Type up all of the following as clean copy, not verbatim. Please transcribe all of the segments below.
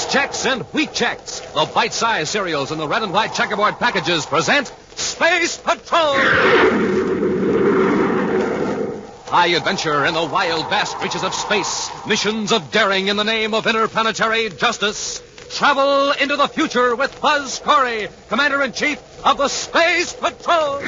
Rice Chex and Wheat Chex, the bite-sized cereals in the red and white checkerboard packages, present Space Patrol! High adventure in the wild, vast reaches of space. Missions of daring in the name of interplanetary justice. Travel into the future with Buzz Corey, Commander-in-Chief of the Space Patrol.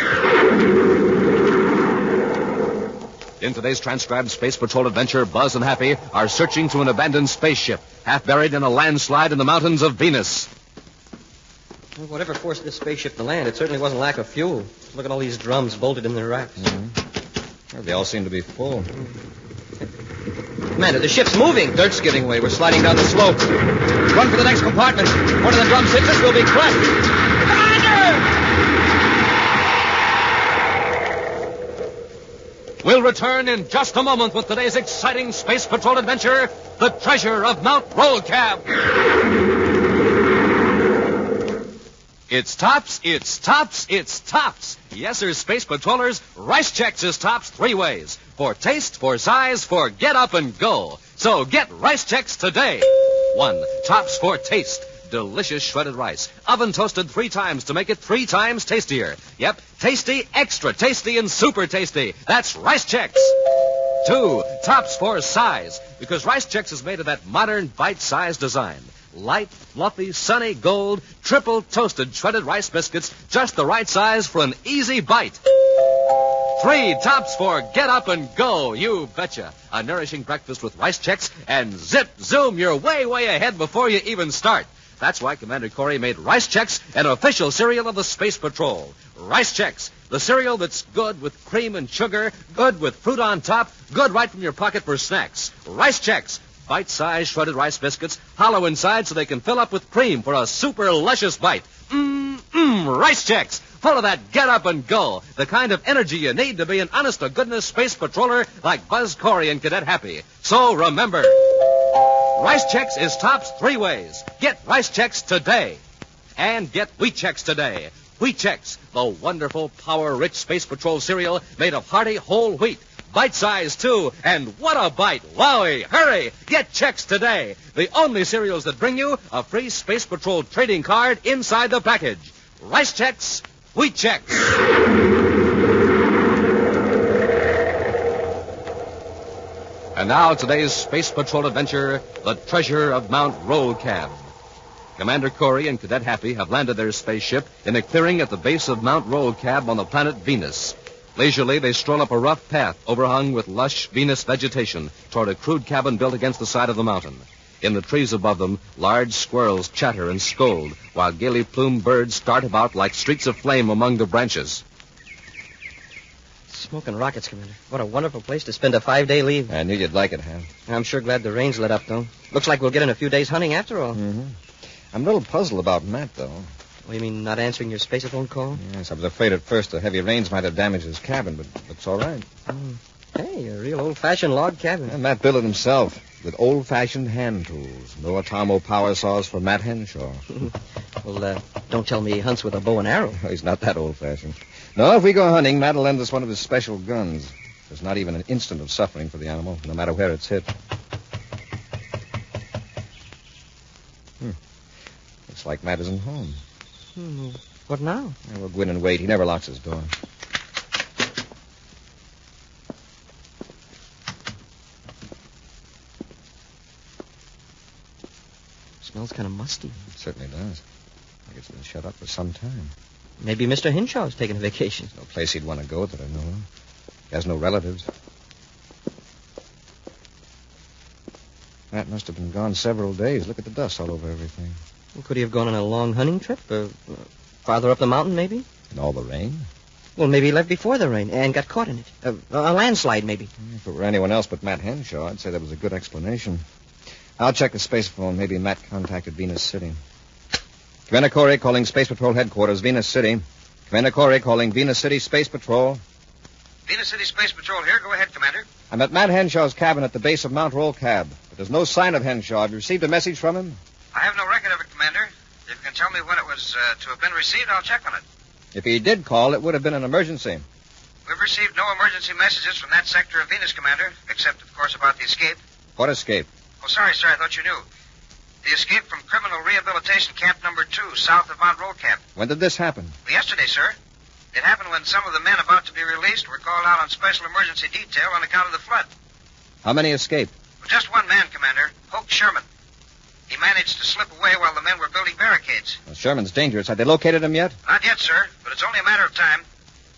In today's transcribed Space Patrol adventure, Buzz and Happy are searching through an abandoned spaceship, half buried in a landslide in the mountains of Venus. Well, whatever forced this spaceship to land, it certainly wasn't lack of fuel. Look at all these drums bolted in their racks. Mm-hmm. Well, they all seem to be full. Commander, the ship's moving. Dirt's giving way. We're sliding down the slope. Run for the next compartment. One of the drums hits us, we'll be crushed. Commander! We'll return in just a moment with today's exciting Space Patrol adventure, The Treasure of Mount Rolcab. It's tops, it's tops, it's tops. Yes, sir, Space Patrollers, Rice Chex is tops three ways. For taste, for size, for get up and go. So get Rice Chex today. 1. Tops for taste. Delicious shredded rice. Oven toasted 3 times to make it 3 times tastier. Yep, tasty, extra tasty, and super tasty. That's Rice Chex. 2. Tops for size. Because Rice Chex is made of that modern bite-sized design. Light, fluffy, sunny gold, triple toasted shredded rice biscuits, just the right size for an easy bite. 3. Tops for get up and go. You betcha. A nourishing breakfast with Rice Chex, and zip, zoom, you're way, way ahead before you even start. That's why Commander Corey made Rice Chex an official cereal of the Space Patrol. Rice Chex, the cereal that's good with cream and sugar, good with fruit on top, good right from your pocket for snacks. Rice Chex, bite-sized shredded rice biscuits, hollow inside so they can fill up with cream for a super luscious bite. Rice Chex, full of that get up and go, the kind of energy you need to be an honest-to-goodness space patroller like Buzz Corey and Cadet Happy. So remember, Rice Chex is tops 3 ways. Get Rice Chex today. And get Wheat Chex today. Wheat Chex, the wonderful, power-rich Space Patrol cereal made of hearty whole wheat. Bite-sized, too. And what a bite. Wowie. Hurry. Get Chex today. The only cereals that bring you a free Space Patrol trading card inside the package. Rice Chex, Wheat Chex. And now today's Space Patrol adventure, The Treasure of Mount Rolcab. Commander Corey and Cadet Happy have landed their spaceship in a clearing at the base of Mount Rolcab on the planet Venus. Leisurely, they stroll up a rough path overhung with lush Venus vegetation toward a crude cabin built against the side of the mountain. In the trees above them, large squirrels chatter and scold, while gaily plumed birds start about like streaks of flame among the branches. Smoking rockets, Commander. What a wonderful place to spend a 5-day leave. I knew you'd like it, Ham. I'm sure glad the rain's let up, though. Looks like we'll get in a few days hunting after all. Mm-hmm. I'm a little puzzled about Matt, though. Oh, you mean not answering your spacephone call? Yes, I was afraid at first the heavy rains might have damaged his cabin, but it's all right. Hey, a real old-fashioned log cabin. Yeah, Matt built it himself with old-fashioned hand tools. No Atomo power saws for Matt Henshaw. Well, don't tell me he hunts with a bow and arrow. He's not that old-fashioned. No, if we go hunting, Matt will lend us one of his special guns. There's not even an instant of suffering for the animal, no matter where it's hit. Looks like Matt isn't home. What now? Yeah, we'll go in and wait. He never locks his door. Smells kind of musty. It certainly does. Like it's been shut up for some time. Maybe Mr. Henshaw's taking a vacation. There's no place he'd want to go that I know of. He has no relatives. Matt must have been gone several days. Look at the dust all over everything. Well, could he have gone on a long hunting trip? Farther up the mountain, maybe? And all the rain? Well, maybe he left before the rain and got caught in it. A landslide, maybe. If it were anyone else but Matt Henshaw, I'd say that was a good explanation. I'll check the space phone. Maybe Matt contacted Venus City. Commander Corey calling Space Patrol headquarters, Venus City. Commander Corey calling Venus City Space Patrol. Venus City Space Patrol here. Go ahead, Commander. I'm at Matt Henshaw's cabin at the base of Mount Rolcab. But there's no sign of Henshaw. Have you received a message from him? I have no record of it, Commander. If you can tell me when it was to have been received, I'll check on it. If he did call, it would have been an emergency. We've received no emergency messages from that sector of Venus, Commander, except, of course, about the escape. What escape? Oh, sorry, sir. I thought you knew. The escape from criminal rehabilitation camp number 2, south of Mount Rolcab. When did this happen? Well, yesterday, sir. It happened when some of the men about to be released were called out on special emergency detail on account of the flood. How many escaped? Well, just one man, Commander, Hoke Sherman. He managed to slip away while the men were building barricades. Well, Sherman's dangerous. Have they located him yet? Not yet, sir, but it's only a matter of time.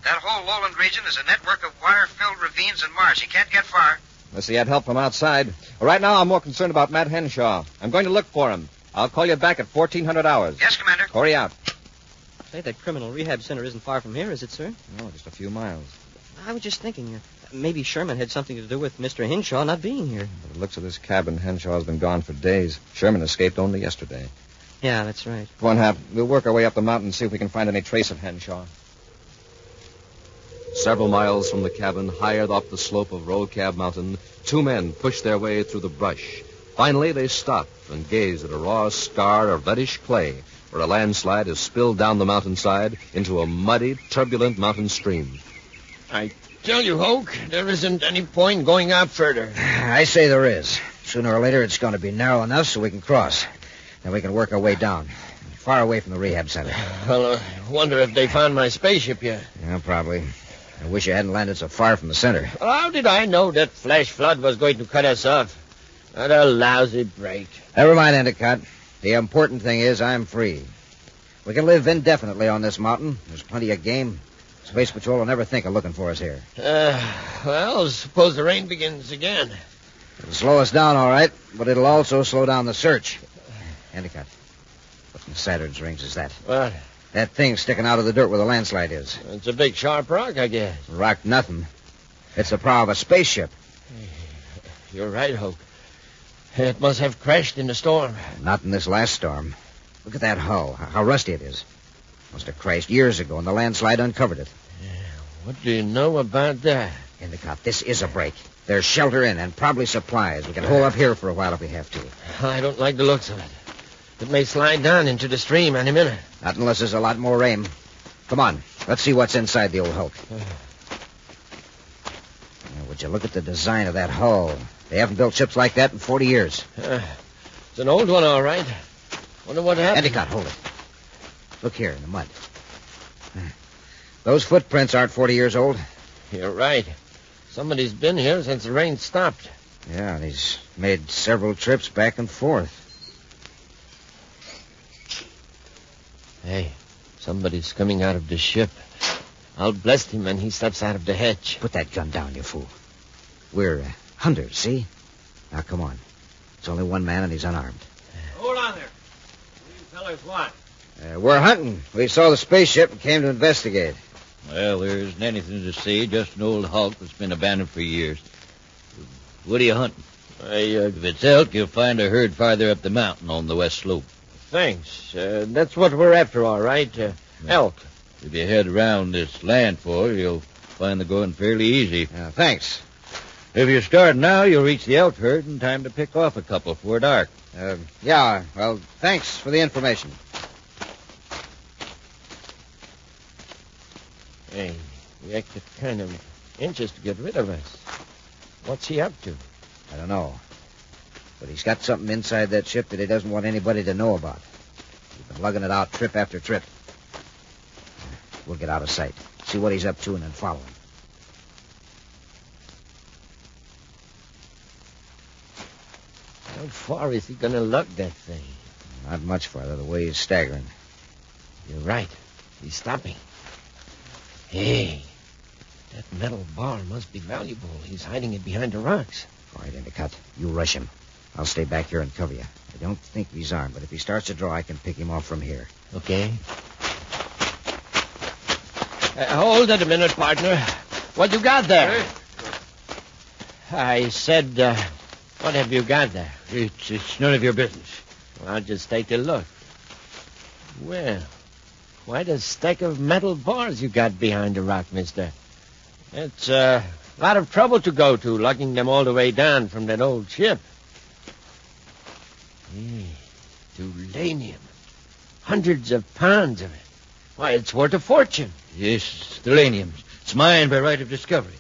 That whole lowland region is a network of wire-filled ravines and marsh. He can't get far. Unless he had help from outside. Well, right now, I'm more concerned about Matt Henshaw. I'm going to look for him. I'll call you back at 1400 hours. Yes, Commander. Corey out. Say, that criminal rehab center isn't far from here, is it, sir? No, just a few miles. I was just thinking, maybe Sherman had something to do with Mr. Henshaw not being here. By the looks of this cabin, Henshaw's been gone for days. Sherman escaped only yesterday. Yeah, that's right. Come on, Hap. We'll work our way up the mountain and see if we can find any trace of Henshaw. Several miles from the cabin, higher up the slope of Rolcab Mountain, two men pushed their way through the brush. Finally, they stopped and gazed at a raw scar of reddish clay where a landslide has spilled down the mountainside into a muddy, turbulent mountain stream. I tell you, Hoke, there isn't any point going out further. I say there is. Sooner or later, it's going to be narrow enough so we can cross. Then we can work our way down, far away from the rehab center. Well, I wonder if they found my spaceship yet. Yeah, probably. I wish you hadn't landed so far from the center. Well, how did I know that flash flood was going to cut us off? What a lousy break. Never mind, Endicott. The important thing is I'm free. We can live indefinitely on this mountain. There's plenty of game. Space Patrol will never think of looking for us here. Well, suppose the rain begins again. It'll slow us down, all right, but it'll also slow down the search. Endicott, what in Saturn's rings is that? What? That thing sticking out of the dirt where the landslide is. It's a big sharp rock, I guess. Rock nothing. It's the prow of a spaceship. You're right, Hoke. It must have crashed in the storm. Not in this last storm. Look at that hull, how rusty it is. Must have crashed years ago, and the landslide uncovered it. What do you know about that? Endicott, this is a break. There's shelter in and probably supplies. We can hold up here for a while if we have to. I don't like the looks of it. It may slide down into the stream any minute. Not unless there's a lot more rain. Come on, let's see what's inside the old hulk. Now, would you look at the design of that hull? They haven't built ships like that in 40 years. It's an old one, all right. Wonder what happened. Endicott, hold it. Look here in the mud. Those footprints aren't 40 years old. You're right. Somebody's been here since the rain stopped. Yeah, and he's made several trips back and forth. Hey, somebody's coming out of the ship. I'll bless him when he steps out of the hatch. Put that gun down, you fool. We're hunters, see? Now, come on. It's only one man, and he's unarmed. Hold on there. What do you fellas want? We're hunting. We saw the spaceship and came to investigate. Well, there isn't anything to see, just an old hulk that's been abandoned for years. What are you hunting? If it's elk, you'll find a herd farther up the mountain on the west slope. Thanks. That's what we're after, all right. Elk. If you head around this landfall, you'll find the going fairly easy. Thanks. If you start now, you'll reach the elk herd in time to pick off a couple before dark. Yeah, well, thanks for the information. Hey, he acted kind of anxious to get rid of us. What's he up to? I don't know. But he's got something inside that ship that he doesn't want anybody to know about. He's been lugging it out trip after trip. We'll get out of sight, see what he's up to, and then follow him. How far is he going to lug that thing? Not much farther, the way he's staggering. You're right. He's stopping. Hey, that metal bar must be valuable. He's hiding it behind the rocks. All right, Endicott, you rush him. I'll stay back here and cover you. I don't think he's armed, but if he starts to draw, I can pick him off from here. Okay. Hold it a minute, partner. What you got there? I said, what have you got there? It's none of your business. Well, I'll just take a look. Well, quite a stack of metal bars you got behind the rock, mister. It's a lot of trouble to go to, lugging them all the way down from that old ship. Hey, uranium. Hundreds of pounds of it. Why, it's worth a fortune. Yes, it's uranium. It's mine by right of discovery.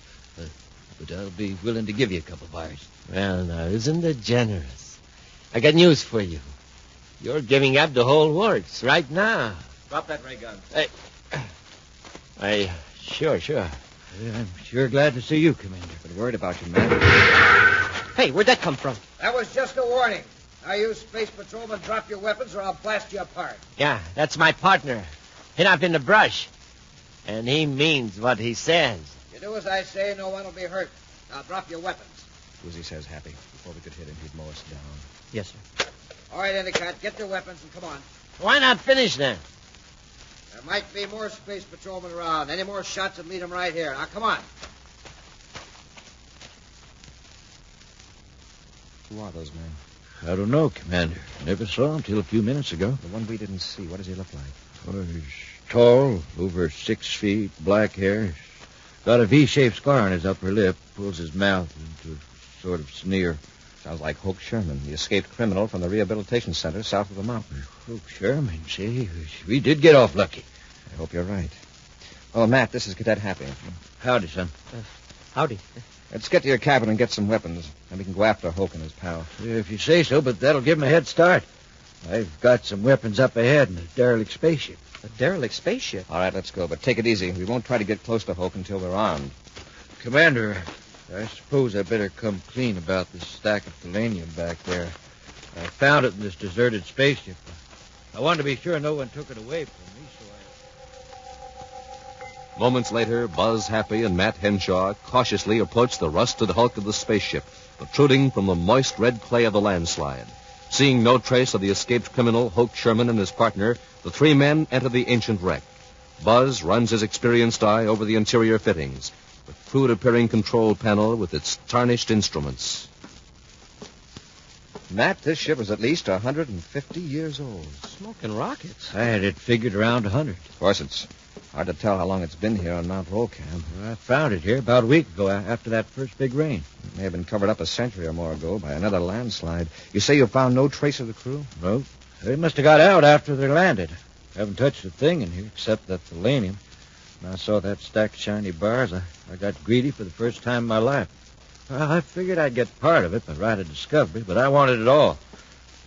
But I'll be willing to give you a couple bars. Well, now, isn't it generous? I got news for you. You're giving up the whole works right now. Drop that ray gun. Sure. Yeah, I'm sure glad to see you, Commander. Been worried about you, man. Hey, where'd that come from? That was just a warning. Now, you space patrolmen, drop your weapons or I'll blast you apart. Yeah, that's my partner. Hid up in the brush. And he means what he says. You do as I say, no one will be hurt. Now, drop your weapons. Do as he says, Happy. Before we could hit him, he'd mow us down. Yes, sir. All right, Endicott, get your weapons and come on. Why not finish then? There might be more space patrolmen around. Any more shots would lead them right here. Now, come on. Who are those men? I don't know, Commander. Never saw him till a few minutes ago. The one we didn't see. What does he look like? Oh, he's tall, over 6 feet, black hair. He's got a V-shaped scar on his upper lip. Pulls his mouth into a sort of sneer. Sounds like Hoke Sherman, the escaped criminal from the rehabilitation center south of the mountain. Hoke Sherman, see? We did get off lucky. I hope you're right. Oh, Matt, this is Cadet Happy. Howdy, son. Howdy. Let's get to your cabin and get some weapons, and we can go after Hoke and his pal. Yeah, if you say so, but that'll give him a head start. I've got some weapons up ahead in a derelict spaceship. A derelict spaceship? All right, let's go, but take it easy. We won't try to get close to Hoke until we're armed. Commander, I suppose I better come clean about this stack of selenium back there. I found it in this deserted spaceship. I wanted to be sure no one took it away from me, so Moments later, Buzz Happy and Matt Henshaw cautiously approached the rusted hulk of the spaceship, protruding from the moist red clay of the landslide. Seeing no trace of the escaped criminal, Hoke Sherman, and his partner, the three men enter the ancient wreck. Buzz runs his experienced eye over the interior fittings, the crude-appearing control panel with its tarnished instruments. Matt, this ship is at least 150 years old. Smoking rockets. I had it figured around 100. Of course, it's hard to tell how long it's been here on Mount Rolcab. I found it here about a week ago after that first big rain. It may have been covered up a century or more ago by another landslide. You say you found no trace of the crew? No. They must have got out after they landed. Haven't touched a thing in here except that selenium. When I saw that stack of shiny bars, I got greedy for the first time in my life. Well, I figured I'd get part of it by right of discovery, but I wanted it all.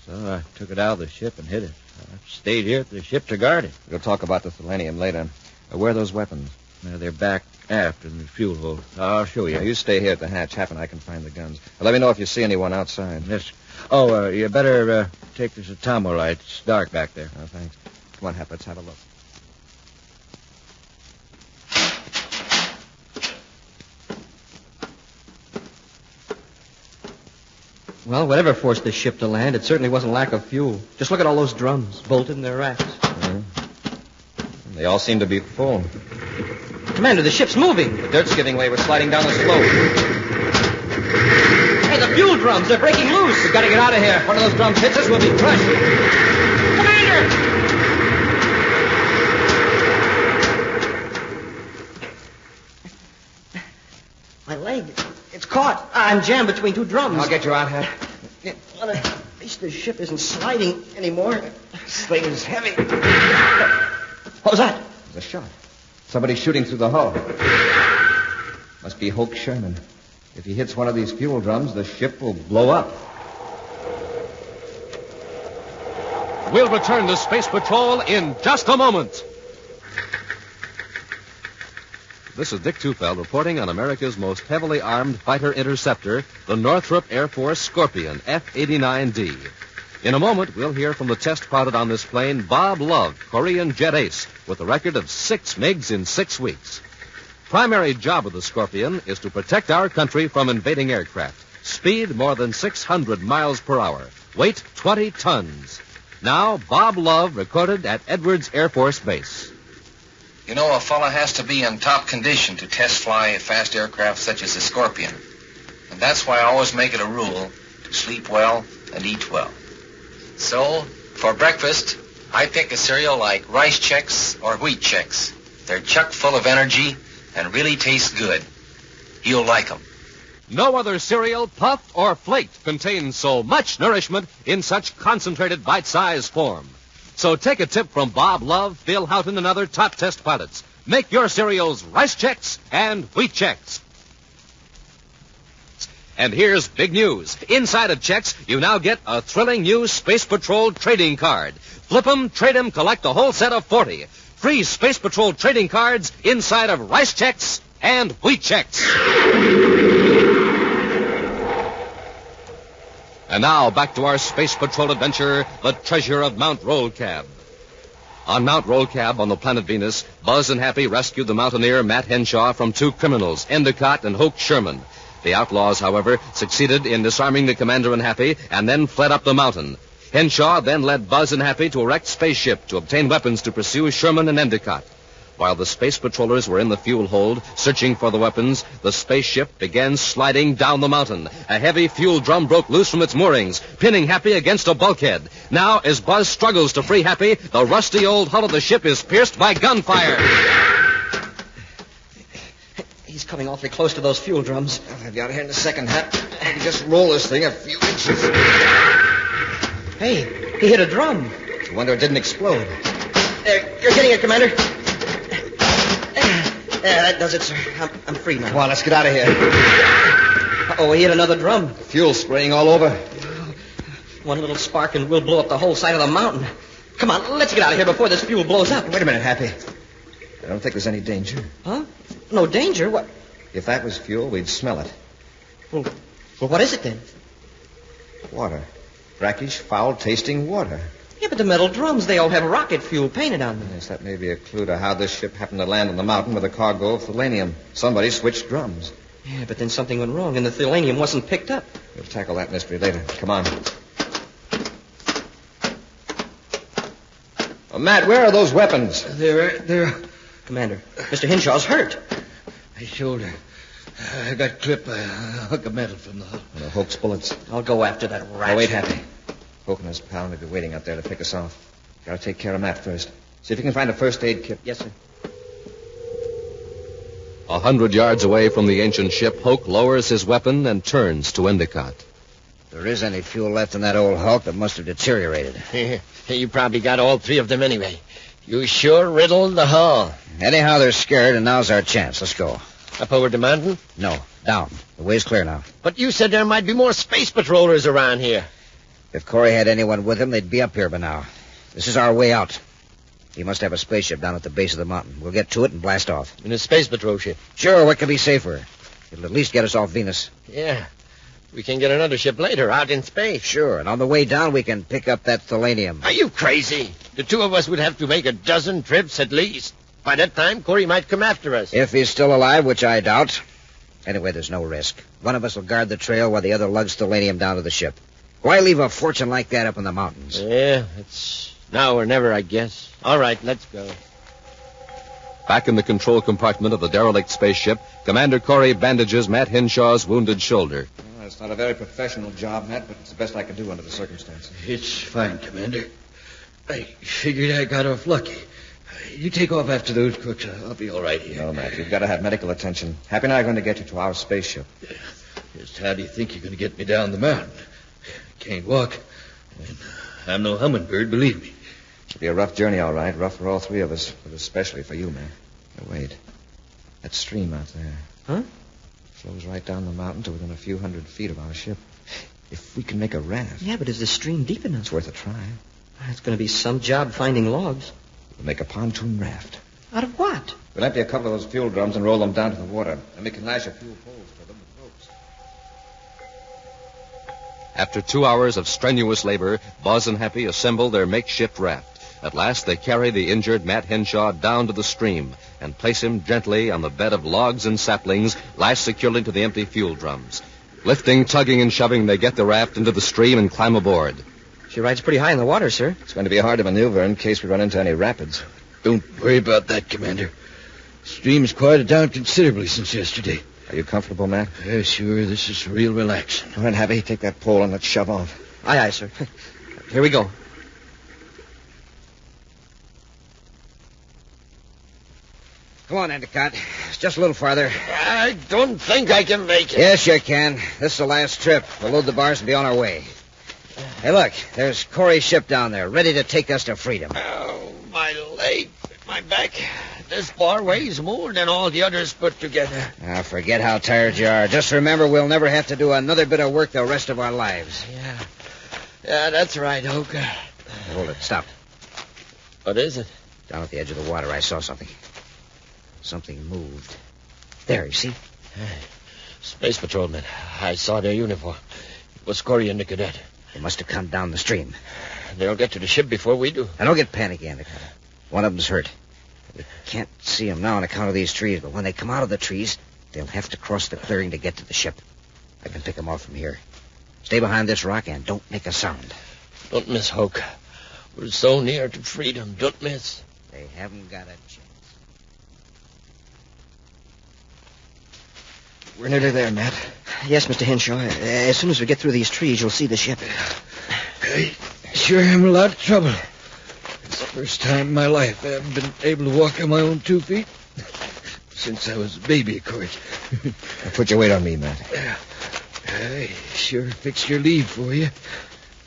So I took it out of the ship and hid it. I stayed here at the ship to guard it. We'll talk about the selenium later. Where are those weapons? They're back aft in the fuel hold. I'll show you. Now, you stay here at the hatch. Hap and I can find the guns. Let me know if you see anyone outside. Yes. Oh, you better take this Atomo light. It's dark back there. Oh, thanks. Come on, Hap, let's have a look. Well, whatever forced this ship to land, it certainly wasn't lack of fuel. Just look at all those drums bolted in their racks. Mm-hmm. They all seem to be full. Commander, the ship's moving. The dirt's giving way. We're sliding down the slope. Hey, the fuel drums, they're breaking loose. We've got to get out of here. If one of those drums hits us, we'll be crushed. Commander! My leg, it's caught. I'm jammed between two drums. I'll get you out, Hap. Well, at least the ship isn't sliding anymore. This thing's heavy. What was that? There's a shot. Somebody's shooting through the hull. Must be Hoke Sherman. If he hits one of these fuel drums, the ship will blow up. We'll return to Space Patrol in just a moment. This is Dick Tufeld reporting on America's most heavily armed fighter interceptor, the Northrop Air Force Scorpion F-89D. In a moment, we'll hear from the test pilot on this plane, Bob Love, Korean jet ace, with a record of 6 MiGs in 6 weeks. Primary job of the Scorpion is to protect our country from invading aircraft. Speed more than 600 miles per hour. Weight 20 tons. Now, Bob Love recorded at Edwards Air Force Base. You know, a fella has to be in top condition to test fly a fast aircraft such as the Scorpion. And that's why I always make it a rule to sleep well and eat well. So, for breakfast, I pick a cereal like Rice Chex or Wheat Chex. They're chock full of energy and really taste good. You'll like them. No other cereal, puffed or flaked, contains so much nourishment in such concentrated bite-sized form. So take a tip from Bob Love, Phil Houghton, and other top test pilots. Make your cereals Rice Chex and Wheat Chex. And here's big news. Inside of checks, you now get a thrilling new Space Patrol trading card. Flip 'em, trade 'em, collect a whole set of 40. Free Space Patrol trading cards inside of rice checks and wheat checks. And now, back to our Space Patrol adventure, the Treasure of Mount Rolcab. On Mount Rolcab on the planet Venus, Buzz and Happy rescued the mountaineer Matt Henshaw from two criminals, Endicott and Hoke Sherman. The outlaws, however, succeeded in disarming the commander and Happy and then fled up the mountain. Henshaw then led Buzz and Happy to a wrecked spaceship to obtain weapons to pursue Sherman and Endicott. While the space patrollers were in the fuel hold, searching for the weapons, the spaceship began sliding down the mountain. A heavy fuel drum broke loose from its moorings, pinning Happy against a bulkhead. Now, as Buzz struggles to free Happy, the rusty old hull of the ship is pierced by gunfire. He's coming awfully close to those fuel drums. I'll have you out of here in a second, Hap. I can just roll this thing a few inches. Hey, he hit a drum. I wonder it didn't explode. There, you're hitting it, Commander. There, that does it, sir. I'm free now. Come on, let's get out of here. Uh-oh, he hit another drum. Fuel spraying all over. One little spark and we'll blow up the whole side of the mountain. Come on, let's get out of here before this fuel blows up. Wait a minute, Happy. I don't think there's any danger. Huh? No danger? What? If that was fuel, we'd smell it. Well, what is it then? Water. Brackish, foul-tasting water. Yeah, but the metal drums, they all have rocket fuel painted on them. Yes, that may be a clue to how this ship happened to land on the mountain with a cargo of thalanium. Somebody switched drums. Yeah, but then something went wrong and the thalanium wasn't picked up. We'll tackle that mystery later. Come on. Oh, Matt, where are those weapons? They're... Commander, Mr. Henshaw's hurt. My shoulder. I got clipped by a hunk of metal from the hull. The Hoke's bullets. I'll go after that rat. Oh, wait, Happy. Hoke and his pal may be waiting out there to pick us off. Gotta take care of Matt first. See if you can find a first aid kit. Yes, sir. 100 yards away from the ancient ship, Hoke lowers his weapon and turns to Endicott. If there is any fuel left in that old hulk, it must have deteriorated. You probably got all three of them anyway. You sure riddled the hull. Anyhow, they're scared, and now's our chance. Let's go. Up over the mountain? No, down. The way's clear now. But you said there might be more space patrollers around here. If Corey had anyone with him, they'd be up here by now. This is our way out. He must have a spaceship down at the base of the mountain. We'll get to it and blast off. In a space patrol ship? Sure, what could be safer? It'll at least get us off Venus. Yeah. We can get another ship later, out in space. Sure, and on the way down, we can pick up that thalanium. Are you crazy? The two of us would have to make a dozen trips at least. By that time, Corey might come after us. If he's still alive, which I doubt. Anyway, there's no risk. One of us will guard the trail while the other lugs thalanium down to the ship. Why leave a fortune like that up in the mountains? Yeah, it's now or never, I guess. All right, let's go. Back in the control compartment of the derelict spaceship, Commander Corey bandages Matt Henshaw's wounded shoulder. Well, it's not a very professional job, Matt, but it's the best I can do under the circumstances. It's fine, Commander. I figured I got off lucky. You take off after those crooks. I'll be all right here. No, Matt, you've got to have medical attention. Happy and I are going to get you to our spaceship. Just how do you think you're going to get me down the mountain? Can't walk. And I'm no hummingbird, believe me. It'll be a rough journey, all right. Rough for all three of us, but especially for you, man. Now, wait. That stream out there. Huh? Flows right down the mountain to within a few hundred feet of our ship. If we can make a raft... Yeah, but is the stream deep enough? It's worth a try. It's going to be some job finding logs. We'll make a pontoon raft. Out of what? We'll empty a couple of those fuel drums and roll them down to the water. Then we can lash a few poles to them with ropes. After 2 hours of strenuous labor, Buzz and Happy assemble their makeshift raft. At last, they carry the injured Matt Henshaw down to the stream and place him gently on the bed of logs and saplings lashed securely to the empty fuel drums. Lifting, tugging, and shoving, they get the raft into the stream and climb aboard. She rides pretty high in the water, sir. It's going to be hard to maneuver in case we run into any rapids. Don't worry about that, Commander. The stream's quieted down considerably since yesterday. Are you comfortable, Matt? Yeah, sure. This is real relaxing. All right, Happy, take that pole and let's shove off. Aye, aye, sir. Here we go. Come on, Endicott. It's just a little farther. I don't think I can make it. Yes, you can. This is the last trip. We'll load the bars and be on our way. Hey, look. There's Corey's ship down there, ready to take us to freedom. Oh, my leg, my back. This bar weighs more than all the others put together. Now, forget how tired you are. Just remember we'll never have to do another bit of work the rest of our lives. Yeah, that's right, Hoke. Hold it. Stop. What is it? Down at the edge of the water, I saw something. Something moved. There, you see? Space patrolmen. I saw their uniform. It was Corey and the cadet. They must have come down the stream. They'll get to the ship before we do. Now, don't get panicky, Endicott. One of them's hurt. We can't see him now on account of these trees, but when they come out of the trees, they'll have to cross the clearing to get to the ship. I can pick them off from here. Stay behind this rock and don't make a sound. Don't miss, Hoke. We're so near to freedom. Don't miss. They haven't got a chance. We're nearly there, Matt. Yes, Mr. Henshaw. As soon as we get through these trees, you'll see the ship. I sure am in a lot of trouble. It's the first time in my life I haven't been able to walk on my own 2 feet. Since I was a baby, of course. Put your weight on me, Matt. I sure fixed your leave for you.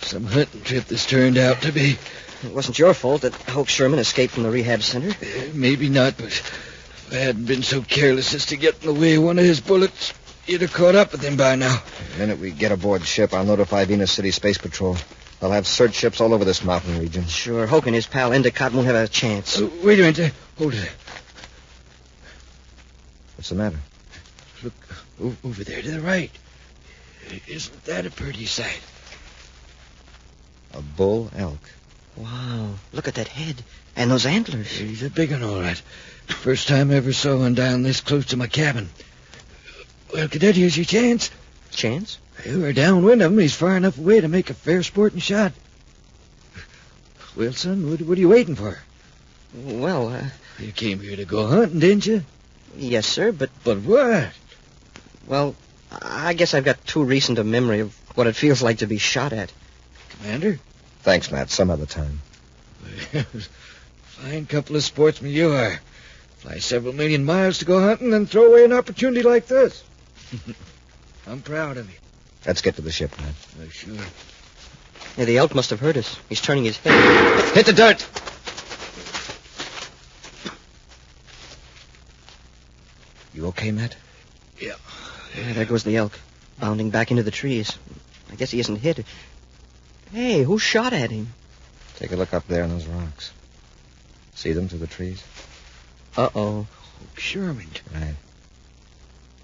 Some hunting trip this turned out to be. It wasn't your fault that Hoke Sherman escaped from the rehab center. Maybe not, but if I hadn't been so careless as to get in the way of one of his bullets, you'd have caught up with him by now. The minute we get aboard ship, I'll notify Venus City Space Patrol. They'll have search ships all over this mountain region. Sure, Hoke and his pal Endicott won't have a chance. Wait a minute. Hold it. What's the matter? Look, over there to the right. Isn't that a pretty sight? A bull elk. Wow, look at that head and those antlers. He's a big one, all right. First time I ever saw one down this close to my cabin. Well, Cadet, here's your chance. Chance? We're downwind of him. He's far enough away to make a fair sporting shot. Well, son, what are you waiting for? Well, You came here to go hunting, didn't you? yes, sir, but, But what? well, I guess I've got too recent a memory of what it feels like to be shot at. Commander? Thanks, Matt. Some other time. Fine couple of sportsmen you are. Fly several million miles to go hunting and throw away an opportunity like this. I'm proud of you. Let's get to the ship, Matt. Oh, sure. Yeah, the elk must have heard us. He's turning his head. Hit the dirt! You okay, Matt? Yeah. Yeah, there goes the elk, bounding back into the trees. I guess he isn't hit. Hey, who shot at him? Take a look up there on those rocks. See them through the trees? Uh-oh. Sherman. Right.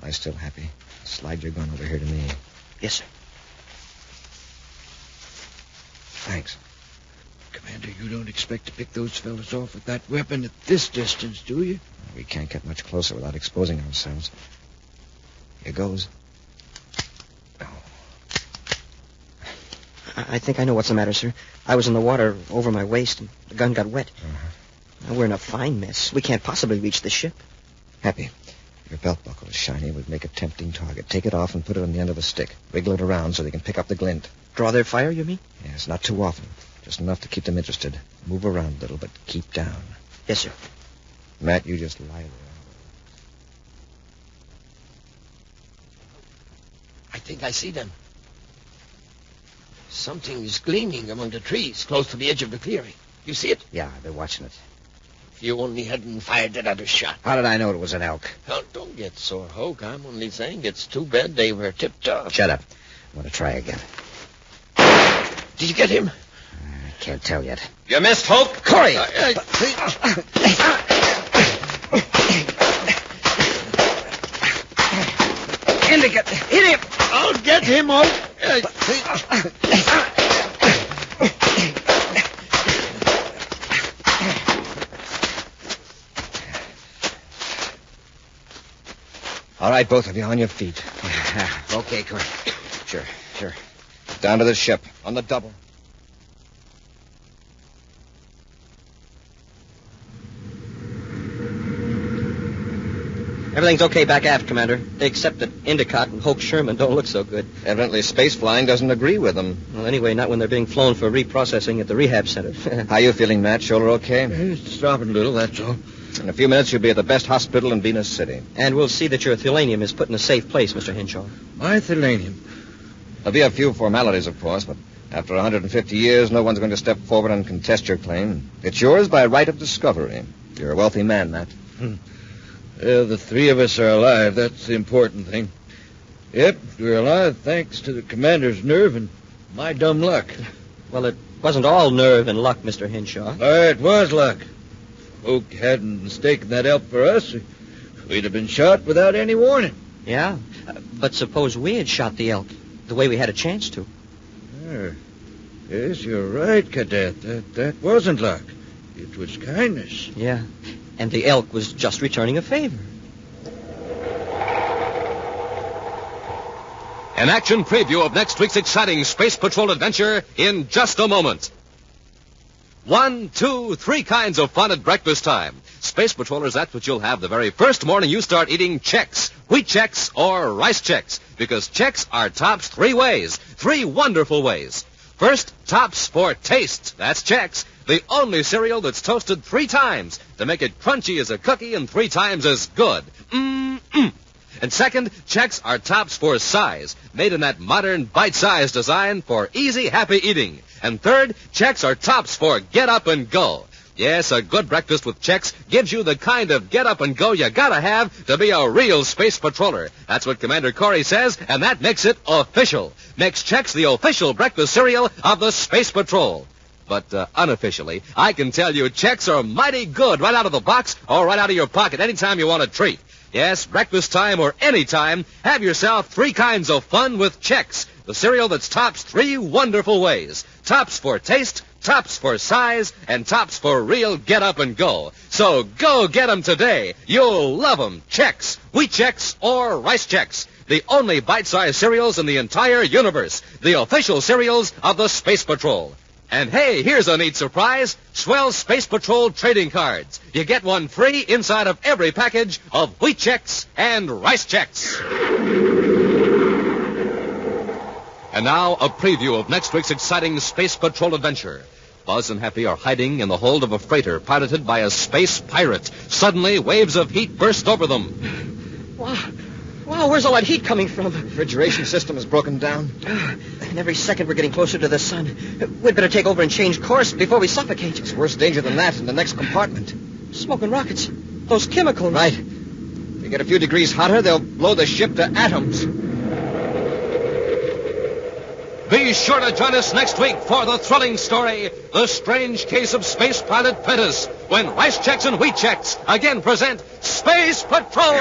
Lie still, Happy. Slide your gun over here to me. Yes, sir. Thanks. Commander, you don't expect to pick those fellas off with that weapon at this distance, do you? We can't get much closer without exposing ourselves. Here goes. Oh. I think I know what's the matter, sir. I was in the water over my waist, and the gun got wet. Now we're in a fine mess. We can't possibly reach the ship. Happy. Your belt buckle is shiny. It would make a tempting target. Take it off and put it on the end of a stick. Wiggle it around so they can pick up the glint. Draw their fire, you mean? Yes, not too often. Just enough to keep them interested. Move around a little, but keep down. Yes, sir. Matt, you just lie there. I think I see them. Something is gleaming among the trees close to the edge of the clearing. You see it? Yeah, I've been watching it. If you only hadn't fired that other shot. How did I know it was an elk? Oh, don't get sore, Hoke. I'm only saying it's too bad they were tipped off. Shut up. I'm going to try again. Did you get him? I can't tell yet. You missed, Hope. Corey! Endicott, hit him! I'll get him, Hope. All right, both of you, on your feet. Okay, Corey. Sure. Down to the ship, on the double. Everything's okay back aft, Commander, except that Endicott and Hoke Sherman don't look so good. Evidently, space flying doesn't agree with them. Well, anyway, not when they're being flown for reprocessing at the rehab center. How you feeling, Matt? Shoulder okay? It's dropping a little, that's all. In a few minutes, you'll be at the best hospital in Venus City. And we'll see that your thelanium is put in a safe place, Mr. Henshaw. My thelanium. There'll be a few formalities, of course, but after 150 years, no one's going to step forward and contest your claim. It's yours by right of discovery. You're a wealthy man, Matt. Well, the three of us are alive. That's the important thing. Yep, we're alive thanks to the commander's nerve and my dumb luck. Well, it wasn't all nerve and luck, Mr. Henshaw. It was luck. Folk hadn't mistaken that elk for us, we'd have been shot without any warning. Yeah, but suppose we had shot the elk the way we had a chance to. Yes, you're right, Cadet. That wasn't luck. It was kindness. Yeah, and the elk was just returning a favor. An action preview of next week's exciting Space Patrol adventure in just a moment. 1, 2, 3 kinds of fun at breakfast time. Space Patrollers, that's what you'll have the very first morning you start eating Chex, wheat Chex, or rice Chex. Because Chex are tops 3 ways, 3 wonderful ways. First, tops for taste. That's Chex, the only cereal that's toasted 3 times to make it crunchy as a cookie and 3 times as good. And second, Chex are tops for size, made in that modern bite-sized design for easy, happy eating. And third, Chex are tops for get up and go. Yes, a good breakfast with Chex gives you the kind of get up and go you gotta have to be a real Space Patroller. That's what Commander Corey says, and that makes it official. Makes Chex the official breakfast cereal of the Space Patrol. But unofficially, I can tell you Chex are mighty good right out of the box or right out of your pocket anytime you want a treat. Yes, breakfast time or any time, have yourself 3 kinds of fun with Chex, the cereal that's tops 3 wonderful ways. Tops for taste, tops for size, and tops for real get up and go. So go get 'em today. You'll love 'em. Chex, wheat Chex, or rice Chex. The only bite-sized cereals in the entire universe. The official cereals of the Space Patrol. And hey, here's a neat surprise. Swell Space Patrol trading cards. You get one free inside of every package of wheat Chex and rice Chex. And now, a preview of next week's exciting Space Patrol adventure. Buzz and Happy are hiding in the hold of a freighter piloted by a space pirate. Suddenly, waves of heat burst over them. Wow, where's all that heat coming from? Refrigeration system is broken down. And every second we're getting closer to the sun. We'd better take over and change course before we suffocate. There's worse danger than that in the next compartment. Smoking rockets. Those chemicals. Right. If they get a few degrees hotter, they'll blow the ship to atoms. Be sure to join us next week for the thrilling story, The Strange Case of Space Pilot Prentice, when Rice Chex and Wheat Chex again present Space Patrol!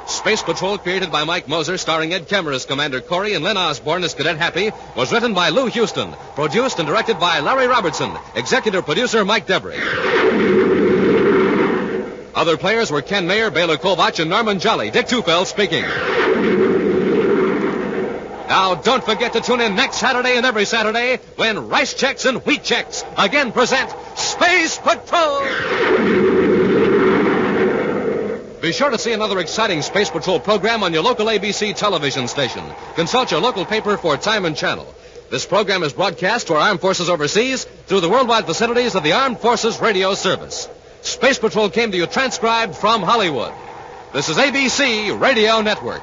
Space Patrol, created by Mike Moser, starring Ed Kemmer as Commander Corey and Len Osborne as Cadet Happy, was written by Lou Houston, produced and directed by Larry Robertson, executive producer Mike Debris. Other players were Ken Mayer, Bela Kovach, and Norman Jolly. Dick Tufeld speaking. Now, don't forget to tune in next Saturday and every Saturday when Rice Chex and Wheat Chex again present Space Patrol! Be sure to see another exciting Space Patrol program on your local ABC television station. Consult your local paper for time and channel. This program is broadcast to our armed forces overseas through the worldwide facilities of the Armed Forces Radio Service. Space Patrol came to you transcribed from Hollywood. This is ABC Radio Network.